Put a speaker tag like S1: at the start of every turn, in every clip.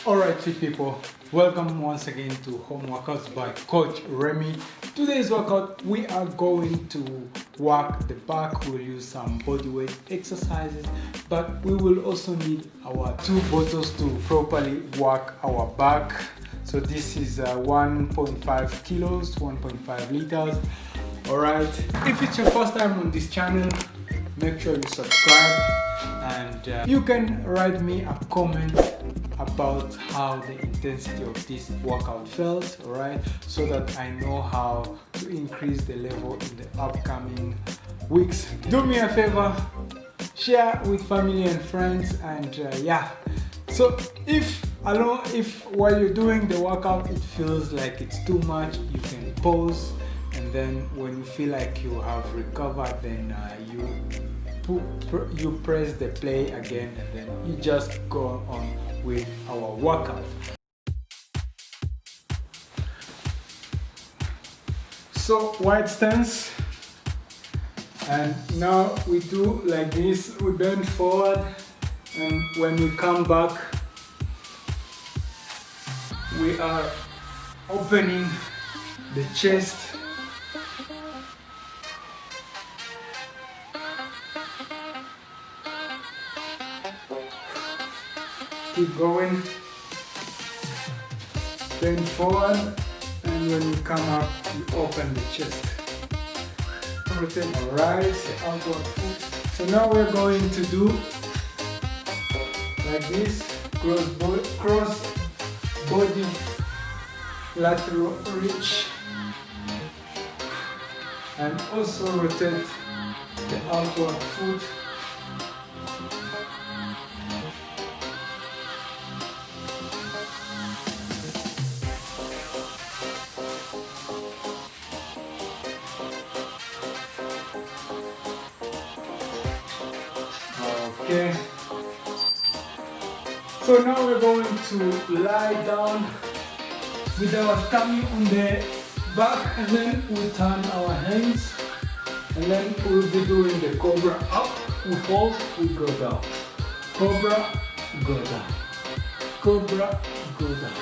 S1: Alright, fit people, welcome once again to Home Workouts by Coach Remy. Today's workout, we are going to work the back. We'll use some bodyweight exercises, but we will also need our 2 bottles to properly work our back. So this is 1.5 kilos, 1.5 liters. Alright, if it's your first time on this channel, make sure you subscribe, and you can write me a comment about how the intensity of this workout felt, alright, so that I know how to increase the level in the upcoming weeks. Do me a favor, share with family and friends, and yeah. So if while you're doing the workout it feels like it's too much, you can pause, and then when you feel like you have recovered, then you press the play again, and then you just go on with our workout. So wide stance, and now we do like this. We bend forward, and when we come back we are opening the chest. Keep going, bend forward, and when you come up, you open the chest. Rotate, alright, outward foot. So now we're going to do like this, cross body lateral reach, and also rotate the outward foot. Okay, so now we're going to lie down with our tummy on the back, and then we turn our hands, and then we'll be doing the cobra. Up, we hold, we go down. Cobra, go down. Cobra, go down.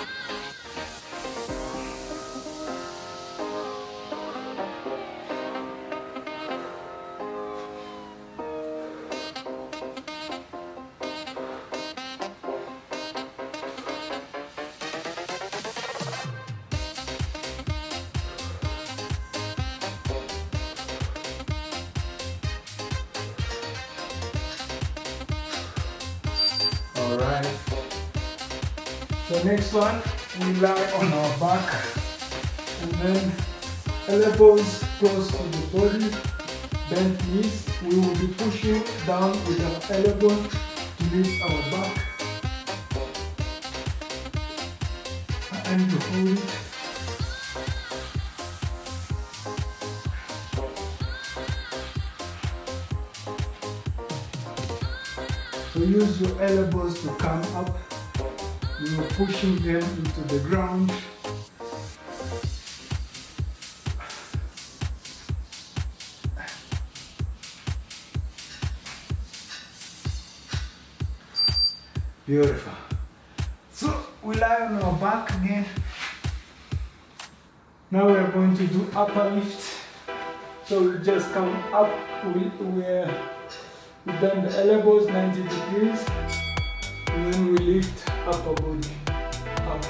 S1: Alright, so next one, we lie on our back, and then elbows close to the body, bent knees. We will be pushing down with our elbows to lift our back, and to hold it. So use your elbows to come up. You are pushing them into the ground. Beautiful. So we lie on our back again. Now we are going to do upper lift. So we just come up. We bend the elbows 90 degrees, and then we lift upper body up.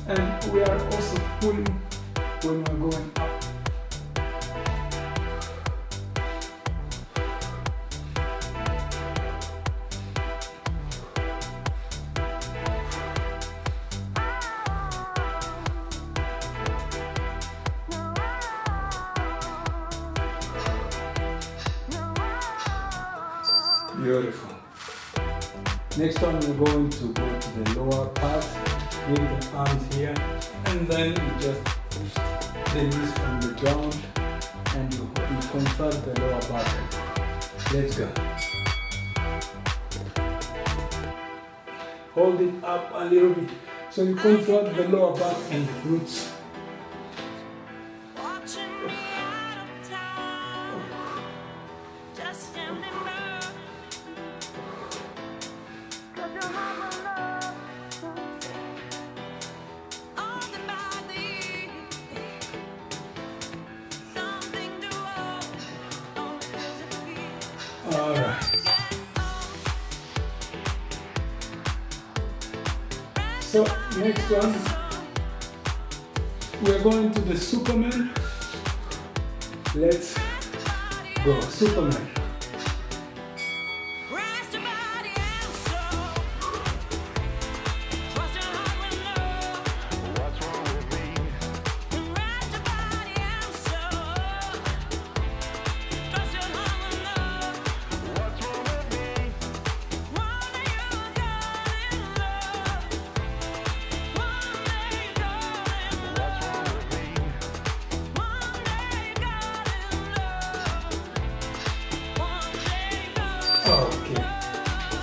S1: And we are also pulling when we're going up. Beautiful. Next one, we're going to go to the lower part, with the arms here, and then you just lift the knees from the ground, and you contract the lower back. Let's go. Hold it up a little bit, so you contract the lower back and the glutes. Alright. So next one, we're going to the Superman. Let's go, Superman. Okay,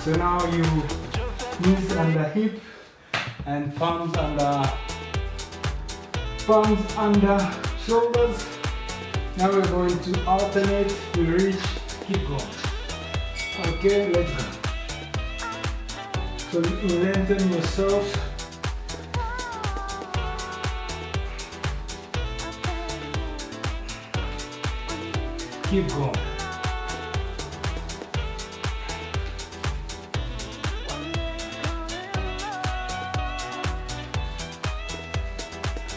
S1: so now you knees under hip and palms under shoulders. Now we're going to alternate, we reach, keep going. Okay, let's go. So you lengthen yourself. Keep going.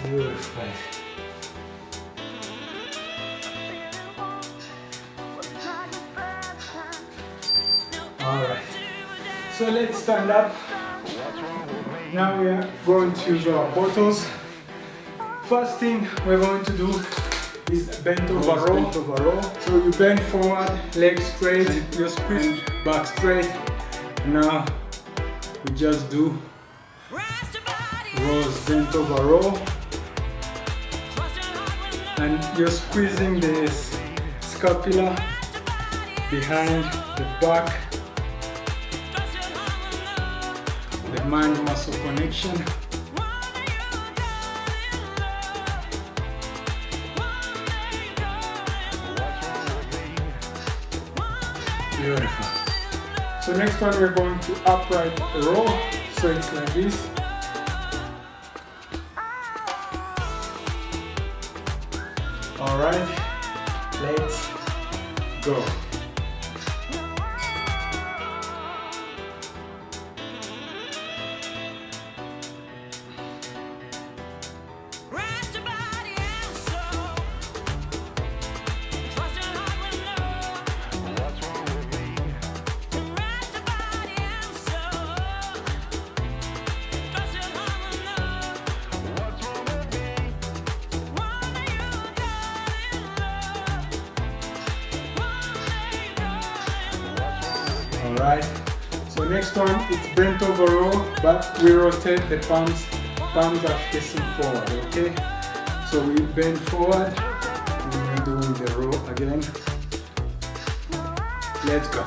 S1: Beautiful. Alright, so let's stand up. Now we are going to use our bottles. First thing we're going to do is bent over row. So you bend forward, legs straight, you squeeze back straight. Now we just do rows, bent over row. And you're squeezing the scapula behind the back, the mind muscle connection. Beautiful. So next one we're going to upright row. So it's like this. Alright, let's go. Alright, so next one it's bent over row, but we rotate the palms are facing forward, okay? So we bend forward and we're doing the row again. Let's go.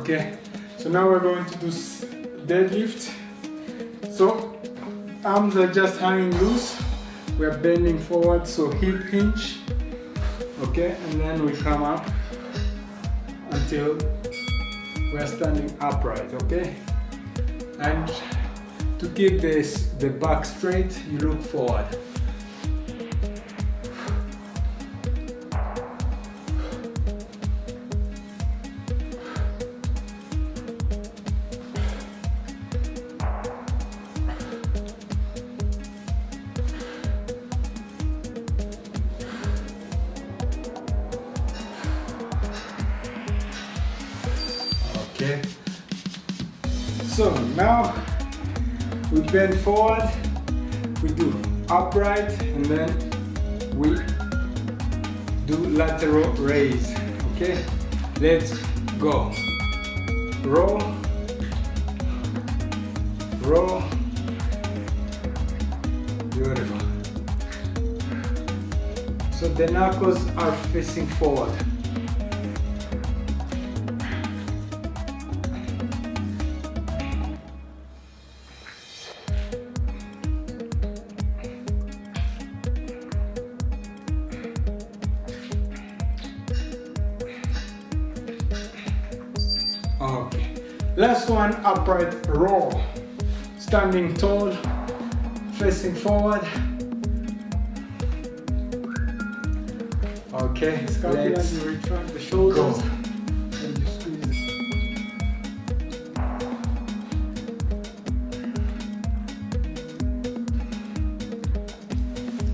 S1: Okay, so now we're going to do deadlift. So arms are just hanging loose. We're bending forward, so hip hinge. Okay, and then we come up until we're standing upright. Okay, and to keep the back straight, you look forward. Okay, so now we bend forward, we do upright, and then we do lateral raise. Okay, let's go. Row, row, beautiful. So the knuckles are facing forward. Okay. Last one, upright row. Standing tall, facing forward. Okay, let's
S2: You retract the shoulders.
S1: go.
S2: And you squeeze.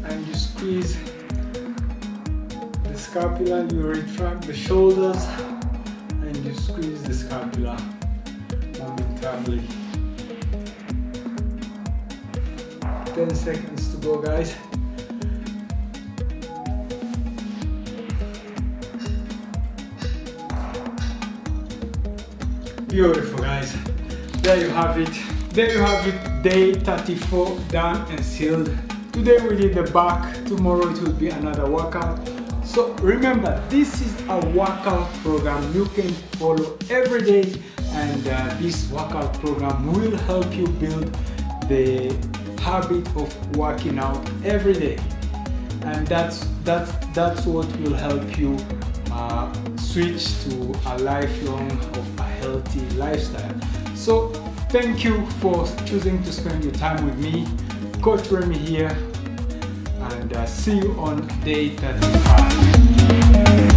S2: And you squeeze the scapula, you retract the shoulders, and you squeeze the scapula momentarily. 10 seconds to go, guys.
S1: Beautiful, guys. There you have it. There you have it. Day 34 done and sealed. Today we did the back. Tomorrow it will be another workout. So remember, this is a workout program you can follow every day, and this workout program will help you build the habit of working out every day, and that's what will help you switch to a lifelong of a healthy lifestyle. So thank you for choosing to spend your time with me. Coach Remy here, and see you on day 35.